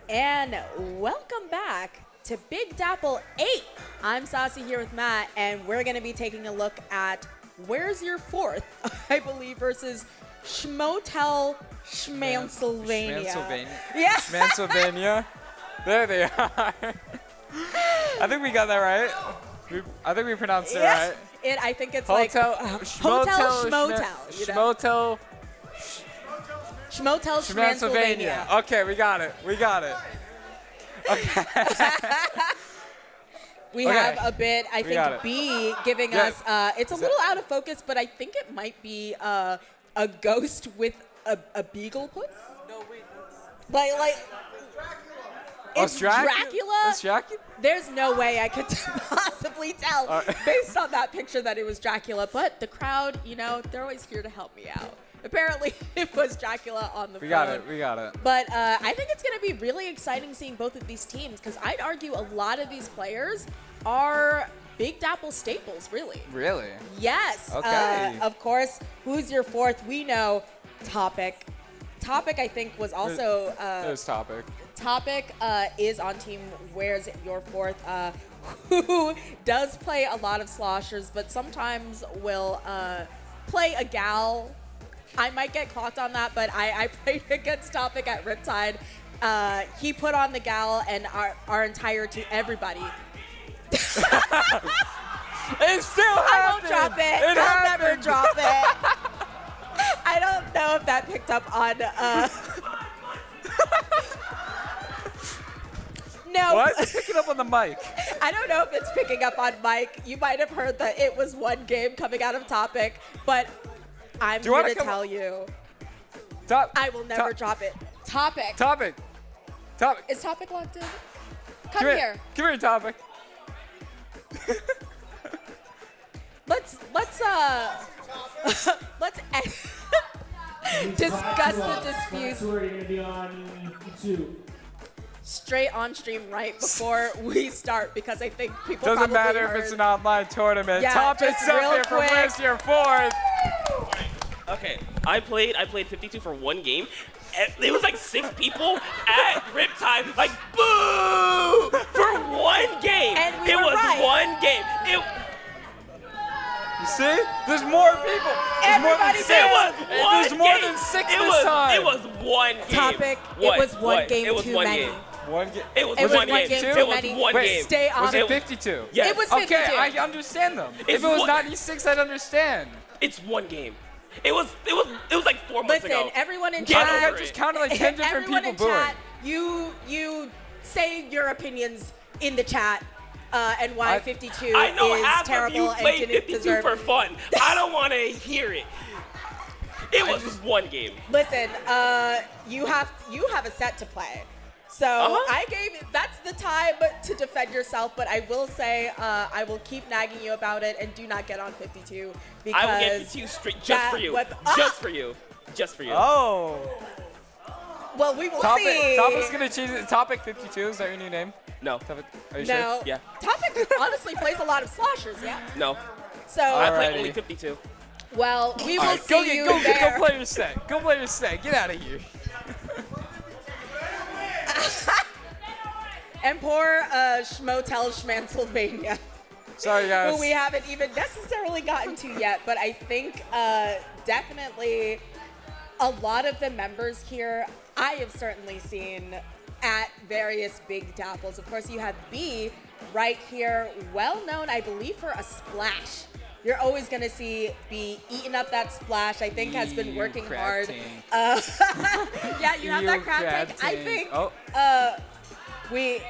And welcome back to Big Dapple 8. I'm Saucy here with Matt, and we're going to be taking a look at Where's Your Fourth, I believe, versus Shmotelshmansylvania. Yeah. Shmotelshmansylvania. There they are. I think we got that right. I think we pronounced it right. I think it's Hotel, Shmotel. Shmotelshmansylvania. Okay, we got it. Okay. We have a bit, I think, B giving us, it's a little out of focus, but I think it might be a ghost with a beagle puss. No, wait, Like it's Dracula? It's Dracula? There's no way I could possibly tell based on that picture that it was Dracula, but the crowd, you know, they're always here to help me out. Apparently, it was Dracula on the phone. We got it. But I think it's going to be really exciting seeing both of these teams because I'd argue a lot of these players are Big Dapple staples, really. Really? Yes. Okay. Of course, who's your fourth? We know Topic. Topic, I think, was also... There's Topic. Topic is on team Where's Your Fourth, who does play a lot of sloshers, but sometimes will play a gal. I might get clocked on that, but I played against Topic at Riptide. He put on the gal and our entire team, everybody. It still happened. I won't drop it. I'll never drop it. I don't know if that picked up on... No. What? It's picking up on the mic. I don't know if it's picking up on mic. You might have heard that it was one game coming out of Topic, but I'm here to tell you. I will never drop it. Topic. Is Topic locked in? Come here. Come here, Topic. Let's discuss the dispute. We're going to be on YouTube. Straight on stream right before we start because I think people doesn't probably matter heard. if it's an online tournament. Yeah, Topic's just up real here for quick. Where's Your Fourth. Okay, I played 52 for one game. And it was like 6 people at Riptide, like boo for one game. And we it were was right. one game. You see? There's more people. Everybody There's more than 6 this time. It was one game. Topic. It was one game too many. One game. It was It was one one game. game It too was many. one game. Stay on Was it. it 52? Yes. It was 52. Okay, I understand them. If It's it was one- 96, I'd understand. It's one game. It was like 4 months Listen, ago. everyone in Get chat. over I just it. counted like 10 different Everyone people in booing. chat, you say your opinions in the chat and why 52 I know is half terrible of you and played didn't 52 deserve for it. fun. I don't want to hear it. It was one game. Listen, you have a set to play. So I gave that's the time to defend yourself, but I will say I will keep nagging you about it and do not get on 52 because I will get 52 straight just for you. Just for you. Oh. Well, we will Topic's see. going to change it. Topic 52, is that your new name? No. Topic, are you No. sure? Yeah. Topic honestly plays a lot of sloshers, yeah. No. So I play Alrighty. only 52. well, we will All right, see you there. go play your set. Go play your set. Get out of here. And poor Shmotelshmansylvania, Sorry, guys. who we haven't even necessarily gotten to yet, but I think definitely a lot of the members here I have certainly seen at various Big Dapples. Of course, you have B right here, well known, I believe, for a splash. You're always going to see B eating up that splash. I think has been working hard. Yeah, you have that crab tank. I think we...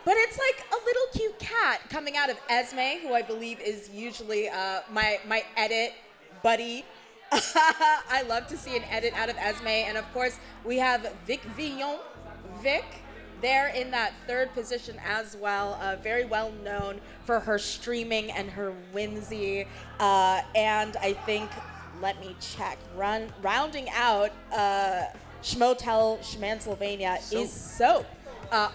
But it's like a little cute cat coming out of Esme, who I believe is usually my edit buddy. I love to see an edit out of Esme. And of course, we have Vic Villon. Vic there in that third position as well. Very well known for her streaming and her whimsy. And I think, let me check, rounding out Shmotelshmansylvania is Soap.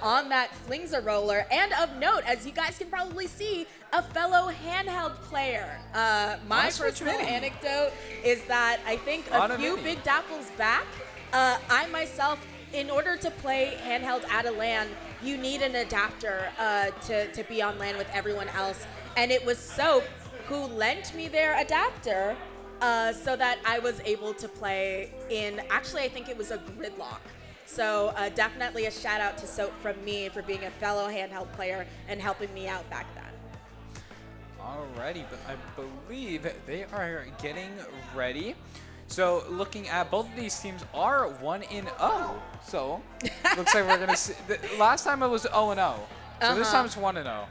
On that Flingza roller. And of note, as you guys can probably see, a fellow handheld player. My personal anecdote is that I think a few Big Dapples back, I myself, in order to play handheld at a LAN, you need an adapter to be on LAN with everyone else. And it was Soap who lent me their adapter so that I was able to play in, actually I think it was a gridlock. So definitely a shout out to Soap from me for being a fellow handheld player and helping me out back then. Alrighty, but I believe they are getting ready. So looking at both of these teams are 1-0. So looks like we're gonna see. Last time it was 0-0. So this time it's 1-0.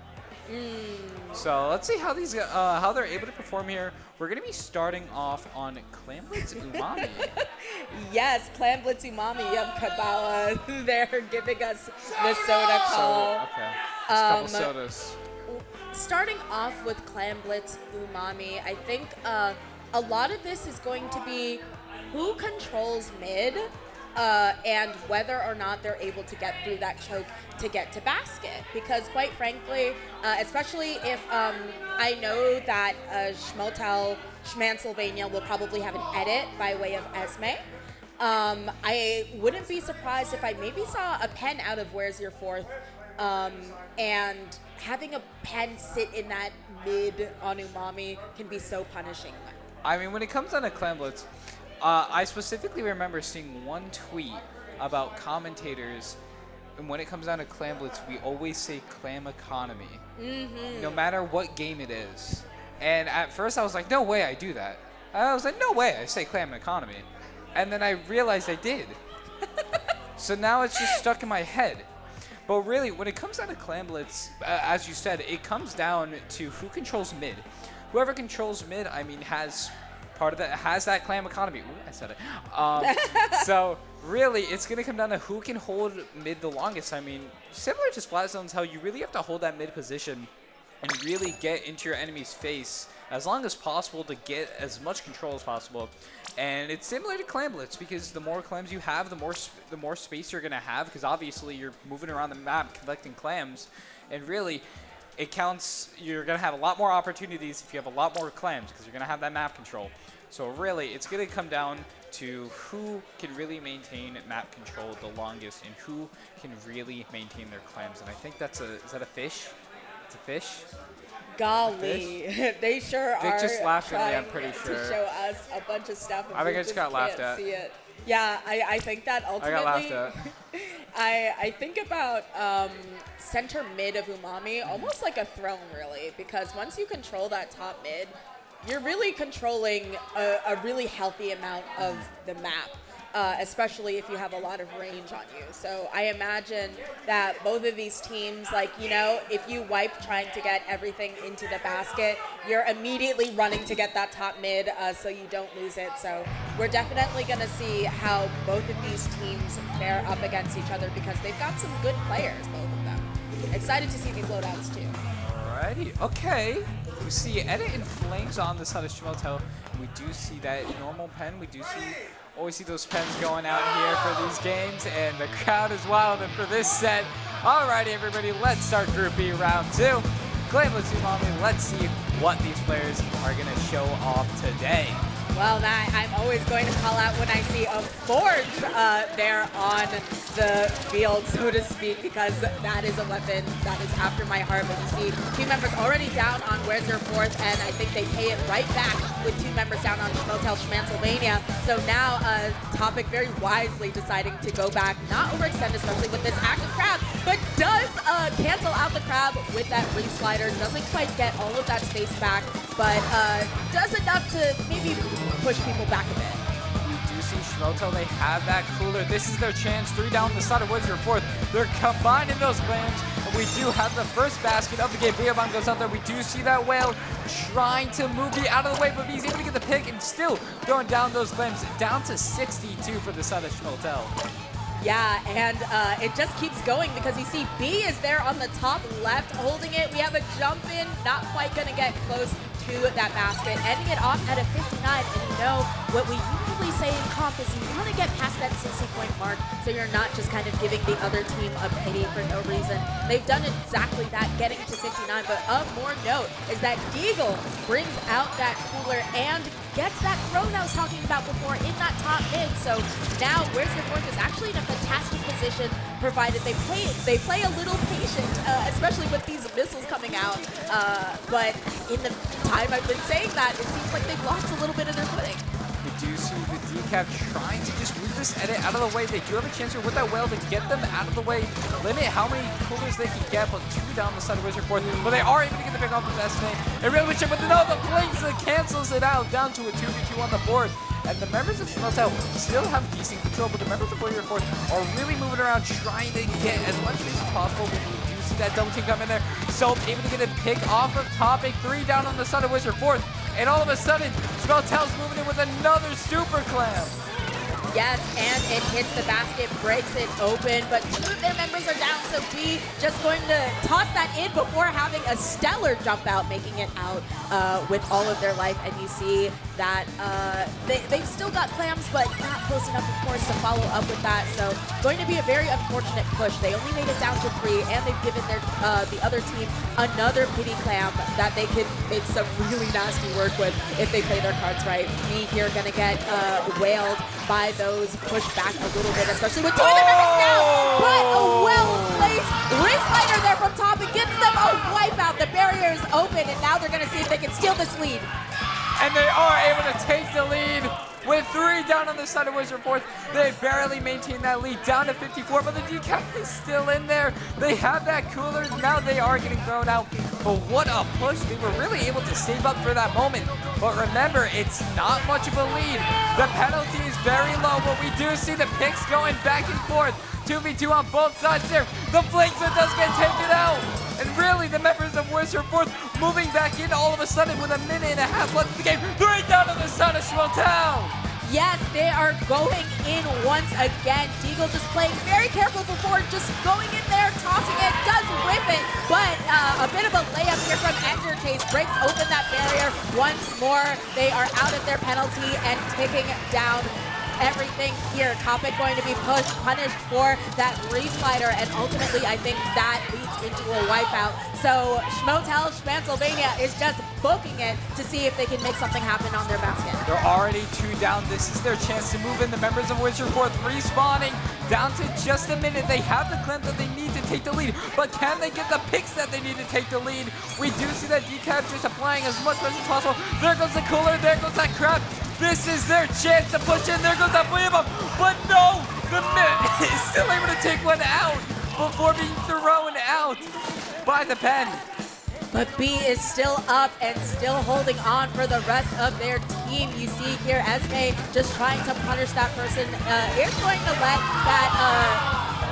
So let's see how these how they're able to perform here. We're gonna be starting off on Clamblitz Umami. Yes, Clamblitz Umami. Yep, Kabbalah. They're giving us the soda call. Okay, just a couple sodas. Starting off with Clamblitz Umami, I think a lot of this is going to be who controls mid and whether or not they're able to get through that choke to get to basket. Because quite frankly, especially if I know that Shmotelshmansylvania will probably have an edit by way of Esme. I wouldn't be surprised if I maybe saw a pen out of Where's Your Fourth, and having a pen sit in that mid on Umami can be so punishing. I mean, when it comes down to Clamblitz, I specifically remember seeing one tweet about commentators, and when it comes down to Clamblitz, we always say clam economy, no matter what game it is. And at first I was like, no way I do that. I was like, no way I say clam economy. And then I realized I did. So now it's just stuck in my head. But really, when it comes down to Clamblitz, as you said, it comes down to who controls mid. Whoever controls mid, I mean, has part of that, has that clam economy. Ooh, I said it. So really, it's going to come down to who can hold mid the longest. I mean, similar to Splat Zones, how you really have to hold that mid position and really get into your enemy's face as long as possible to get as much control as possible. And it's similar to Clamblitz, because the more clams you have, the more space you're going to have, because obviously you're moving around the map collecting clams, and really it counts. You're going to have a lot more opportunities if you have a lot more clams, because you're going to have that map control. So really, it's going to come down to who can really maintain map control the longest and who can really maintain their clams. And I think that's a, is that a fish? It's a fish? Golly, they sure Vic are just laughed at me, I'm trying pretty to sure. show us a bunch of stuff. I think I just got laughed can't at. See it. Yeah, I think that ultimately, I got laughed at. I think about center mid of Umami almost like a throne, really, because once you control that top mid, you're really controlling a really healthy amount of the map, especially if you have a lot of range on you. So I imagine that both of these teams, like, you know, if you wipe trying to get everything into the basket, you're immediately running to get that top mid so you don't lose it. So we're definitely going to see how both of these teams fare up against each other, because they've got some good players, both of them. Excited to see these loadouts too. Alrighty, okay. We see Edit and Flames on the side of Shmotel. We do see that normal pen. We do see, always see those pens going out here for these games, and the crowd is wild. And for this set, alrighty, everybody, let's start Group B round 2. Clamblitz Umami, let's see what these players are going to show off today. Well, that I'm always going to call out when I see a Forge there on the field, so to speak, because that is a weapon that is after my heart. But you see two members already down on Where's Your Fourth, and I think they pay it right back with two members down on Shmotelshmansylvania. So now Topic very wisely deciding to go back, not overextend, especially with this active crab, but does cancel out the crab with that reef slider. Doesn't quite get all of that space back, but does enough to maybe push people back a bit. We do see Shmotel, they have that cooler. This is their chance. 3 down the side of Where's Your Fourth. They're combining those clams. And we do have the first basket of the game. Beabon goes out there. We do see that whale trying to move me out of the way, but he's able to get the pick and still throwing down those clams. Down to 62 for the side of Shmotel. Yeah, and it just keeps going, because you see B is there on the top left holding it. We have a jump in, not quite going to get close to that basket, ending it off at a 59. And you know what we usually say in comp is you want to get past that 60-point mark mark, so you're not just kind of giving the other team a pity for no reason. They've done exactly that, getting to 59, but of more note is that Deagle brings out that cooler and gets that throw that I was talking about before in that top mid. So now Where's Your Fourth is actually in a fantastic position, provided they play a little patient, especially with these missiles coming out. But in the time I've been saying that, it seems like they've lost a little bit of their footing. We do see the decap trying to just move this edit out of the way. They do have a chance here with that whale to get them out of the way, limit how many coolers they can get, but 2 down the side of Wizard Fourth. But they are able to get the pick off with Esme. And really wish it, but no, the Blinks cancels it out, down to a 2v2 on the board. And the members of Shmotel still have decent control, but the members of Wizard Fourth are really moving around, trying to get as much space as possible. We do see that double team come in there. So able to get a pick off of Topic, 3 down on the side of Wizard Fourth. And all of a sudden, Shmotel's moving in with another super clam. Yes, and it hits the basket, breaks it open, but 2 of their members are down, so B just going to toss that in before having a stellar jump out, making it out with all of their life. And you see that they've still got clams, but not close enough, of course, to follow up with that. So going to be a very unfortunate push. They only made it down to 3, and they've given their the other team another pity clam that they could make some really nasty work with if they play their cards right. B here going to get whaled by those, push back a little bit, especially with 2 of their members down. But a well-placed ring slider there from top. It gets them a wipeout. The barrier is open, and now they're going to see if they can steal this lead. And they are able to take the lead with 3 down on the side of Wizard Fourth. They barely maintain that lead down to 54, but the decap is still in there. They have that cooler. Now they are getting thrown out. But what a push. They were really able to save up for that moment. But remember, it's not much of a lead. The penalty is very low, but we do see the picks going back and forth. 2v2 on both sides there. The Flankster does get taken out. And really, the members of Wizard Fourth moving back in all of a sudden with a minute and a half left in the game. 3 down on the side of Shmotel. Yes, they are going in once again. Deagle just playing very careful before just going in there, tossing it, does whip it, but a bit of a layup here from Endercase breaks open that barrier once more. They are out of their penalty and taking down everything here. Topic going to be punished for that re-slider, and ultimately I think that leads into a wipeout. So Shmotelshmansylvania is just booking it to see if they can make something happen on their basket. They're already 2 down. This is their chance to move in. The members of Wizard Fourth respawning down to just a minute. They have the clamp that they need to take the lead, but can they get the picks that they need to take the lead? We do see that decap just applying as much pressure as possible. There goes the cooler, there goes that crap. This is their chance to push in. There goes that Blim, but no, the mid is still able to take one out before being thrown out by the pen. But B is still up and still holding on for the rest of their team. You see here Esme just trying to punish that person. Is going to let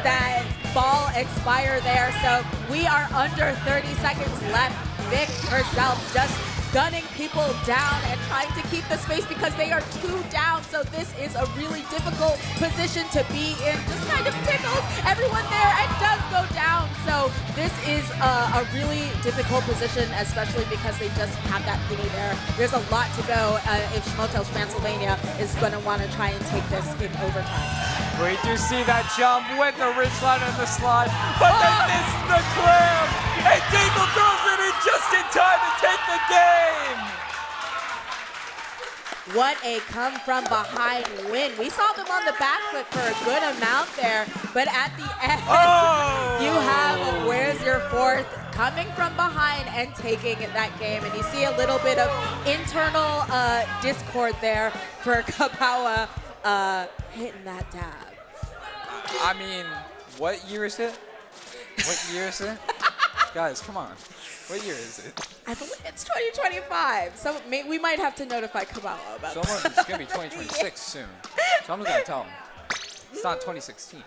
that ball expire there. So we are under 30 seconds left. Vic herself just gunning people down and trying to keep the space because they are 2 down. So this is a really difficult position to be in. Just kind of tickles everyone there and does go down. So this is a really difficult position, especially because they just have that pity there. There's a lot to go if Shmotelshmansylvania is going to want to try and take this in overtime. We do see that jump with the wrist line and the slide, but they missed the clam, and Deagle throws it in just in time to take the game. What a come from behind win. We saw them on the back foot for a good amount there, but at the end, you have Where's Your Fourth coming from behind and taking that game. And you see a little bit of internal discord there for Kapawa hitting that dab. I mean, what year is it? What year is it? Guys, come on. What year is it? I believe it's 2025. So we might have to notify Kapawa about that. It's going to be 2026 soon. So I'm going to tell him. It's not 2016.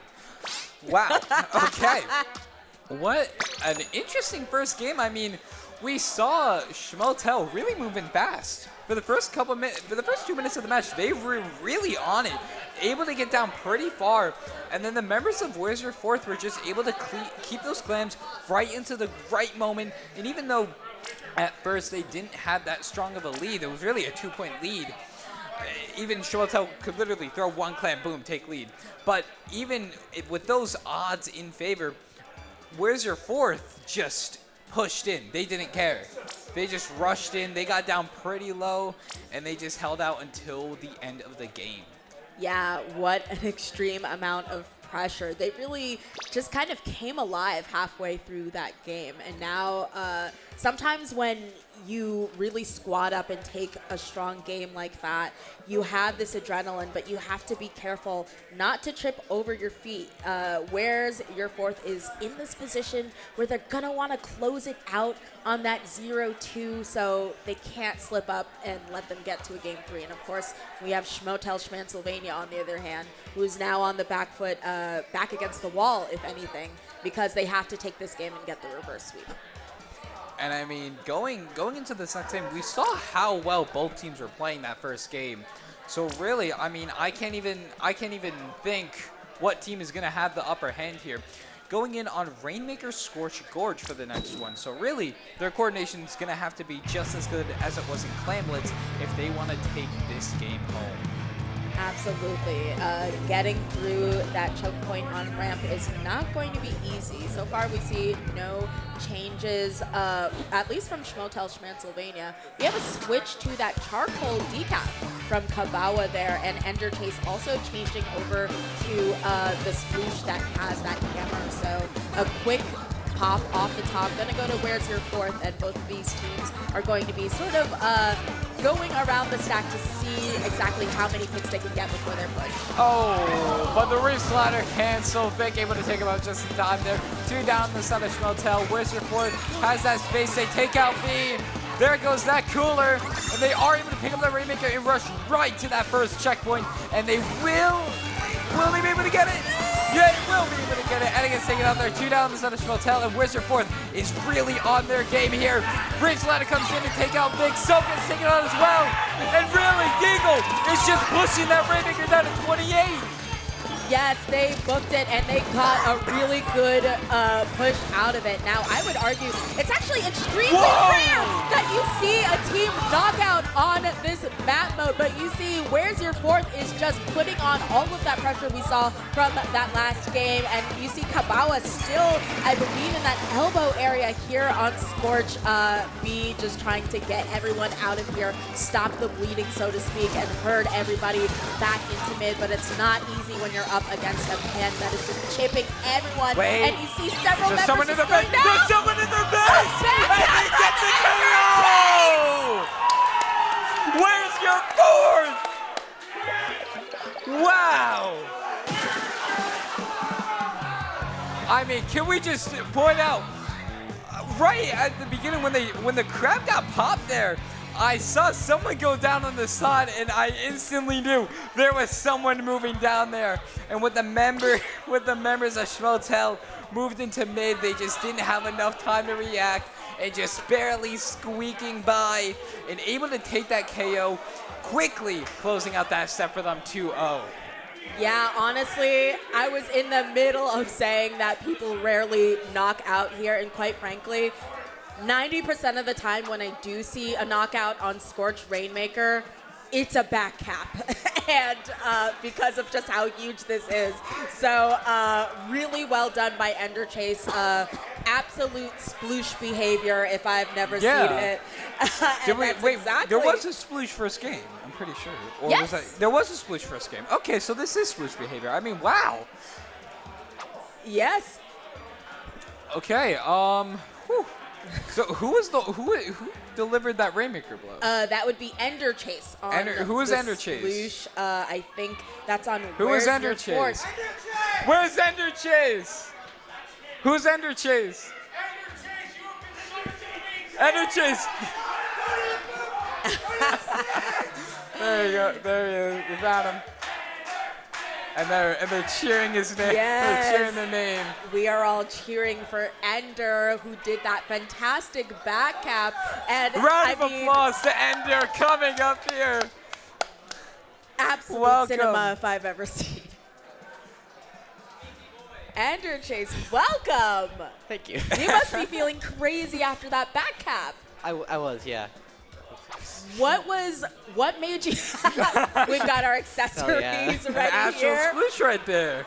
Wow. Okay. What an interesting first game. I mean, we saw Shmotel really moving fast. For the first 2 minutes of the match, they were really on it, able to get down pretty far, and then the members of Wizard Fourth were just able to keep those clams right into the right moment. And even though at first they didn't have that strong of a lead, it was really a 2-point lead. even Shmotel could literally throw one clam, boom, take lead. But even with those odds in favor, Where's Your Fourth just pushed in. They didn't care. They just rushed in. They got down pretty low, and they just held out until the end of the game. Yeah, what an extreme amount of pressure. They really just kind of came alive halfway through that game. And now sometimes when you really squad up and take a strong game like that, you have this adrenaline, but you have to be careful not to trip over your feet. Where's Your Fourth is in this position where they're going to want to close it out on that 0-2, so they can't slip up and let them get to a game 3. And of course, we have Shmotelshmansylvania on the other hand, who's now on the back foot, back against the wall, if anything, because they have to take this game and get the reverse sweep. And I mean, going into this next game, we saw how well both teams were playing that first game. So really, I mean, I can't even think what team is going to have the upper hand here. Going in on Rainmaker Scorch Gorge for the next one. So really, their coordination is going to have to be just as good as it was in Clamblitz if they want to take this game home. Absolutely. Getting through that choke point on ramp is not going to be easy. So far, we see no changes, at least from Shmotelshmansylvania. We have a switch to that charcoal decap from Kabawa there, and Ender Chase also changing over to the sploosh that has that hammer. So a quick pop off the top. Gonna go to Where's Your Fourth, and both of these teams are going to be sort of going around the stack to see exactly how many picks they can get before they're pushed. Oh, but the reef slider cancel. Vic able to take him out just in time there. 2 down the side of Shmotel. Where's Your Fourth has that space. They take out B. There goes that cooler. And they are able to pick up the Rainmaker and rush right to that first checkpoint. And they will they be able to get it? Yeah, they will be able to get it. Eddie gets taken out there. 2 down the side of Shmotel. And Where's Your Fourth is really on their game here. Reef slider comes in to take out Vic. So gets taken out as well. And really, Deagle is just pushing that Rainmaker down to 28. Yes, they booked it, and they got a really good push out of it. Now, I would argue it's actually extremely rare that you see a team knockout on this map mode, but you see Where's Your Fourth is just putting on all of that pressure we saw from that last game, and you see Kabawa still, I believe, in that elbow area here on Scorch. B just trying to get everyone out of here, stop the bleeding, so to speak, and herd everybody back into mid, but it's not easy when you're up against a pan that is just chipping everyone. Wait. And you see several There's members someone in just their going base. down. There's someone in their base. And they get the KO. Where's Your Fourth? Wow. I mean, can we just point out, right at the beginning when the crab got popped there, I saw someone go down on the side, and I instantly knew there was someone moving down there. And with the members of Shmotel moved into mid, they just didn't have enough time to react, and just barely squeaking by, and able to take that KO, quickly closing out that step for them 2-0. Yeah, honestly, I was in the middle of saying that people rarely knock out here, and quite frankly, 90% of the time when I do see a knockout on Scorch Rainmaker, it's a back cap, and because of just how huge this is. So really well done by Ender Chase. Absolute sploosh behavior if I've never seen it. There was a sploosh first game, I'm pretty sure. Or yes. Was that, there was a sploosh first game. Okay, so this is sploosh behavior. I mean, wow. Yes. Okay, whew. So who delivered that Rainmaker blow? That would be Ender Chase. On who is the Ender Chase? Sploosh. I think that's on Who is Where's Ender Your Chase? Fourth. Where's Ender Chase? Who's Ender Chase? Ender Chase! There you go. There he is. We found him. And they're cheering his name. Yes. They're cheering the name. We are all cheering for Ender, who did that fantastic back cap. And Round of applause to Ender coming up here. Absolute Welcome. cinema if I've ever seen. Ender Chase, welcome. Thank you. You must be feeling crazy after that back cap. I was, yeah. What made you? We've got our accessories An ready actual here. sploosh right there.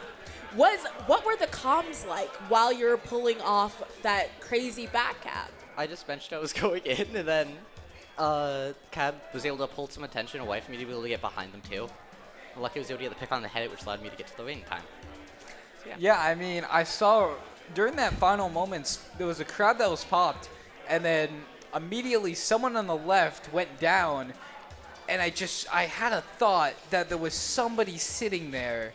What were the comms like while you're pulling off that crazy back cap? I just benched I was going in, and then Cab was able to pull some attention away from me to be able to get behind them too. Lucky I was able to get the pick on the head, which allowed me to get to the ring time. So, Yeah, I mean, I saw during that final moments, there was a crowd that was popped, and then immediately someone on the left went down, and I had a thought that there was somebody sitting there.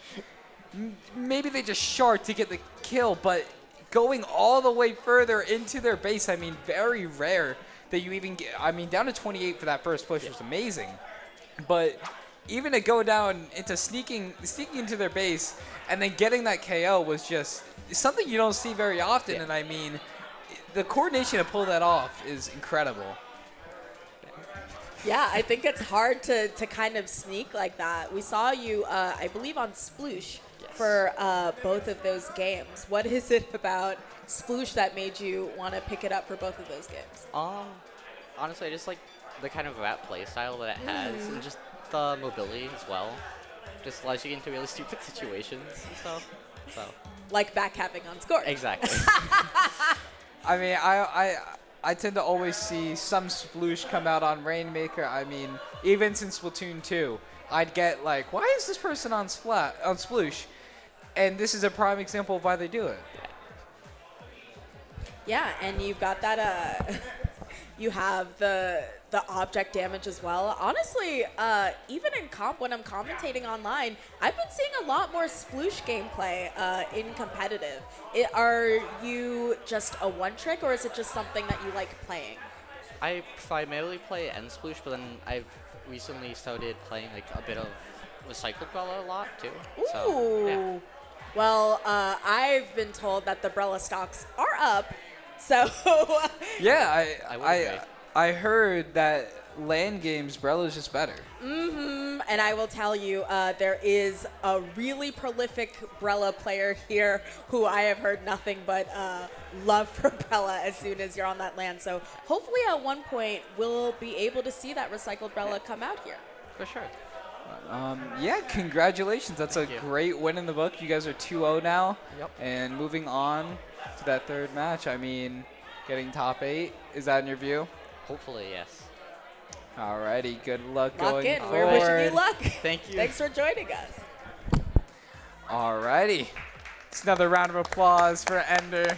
Maybe they just sharked to get the kill, but going all the way further into their base, I mean, very rare that you even get, I mean, down to 28 for that first push was amazing. But even to go down into sneaking into their base and then getting that KO was just something you don't see very often. And I mean, the coordination to pull that off is incredible. Yeah, I think it's hard to kind of sneak like that. We saw you, I believe, on Sploosh for both of those games. What is it about Sploosh that made you want to pick it up for both of those games? Honestly, I just like the kind of rap play style that it has, and just the mobility as well. Just allows you into really stupid situations and stuff. So. Like backcapping on score. Exactly. I mean, I tend to always see some sploosh come out on Rainmaker. I mean, even since Splatoon 2, I'd get like, why is this person on sploosh? And this is a prime example of why they do it. Yeah, and you've got that. You have the object damage as well. Honestly, even in comp, when I'm commentating online, I've been seeing a lot more sploosh gameplay in competitive. Are you just a one trick, or is it just something that you like playing? I primarily play N sploosh, but then I've recently started playing like a bit of recycled Brella a lot too. Ooh. So, yeah. Well, I've been told that the Brella stocks are up, so. Yeah, I would agree. I heard that LAN games, Brella is just better. And I will tell you, there is a really prolific Brella player here who I have heard nothing but love for Brella as soon as you're on that land. So hopefully at one point we'll be able to see that recycled Brella come out here. For sure. Yeah, congratulations. That's Thank a you. great win in the book. You guys are 2-0 now. Yep. And moving on to that third match, I mean, getting top 8. Is that in your view? Hopefully, yes. Alrighty, good luck Lock going in. forward. We're wishing you luck. Thank you. Thanks for joining us. Alrighty. It's another round of applause for Ender.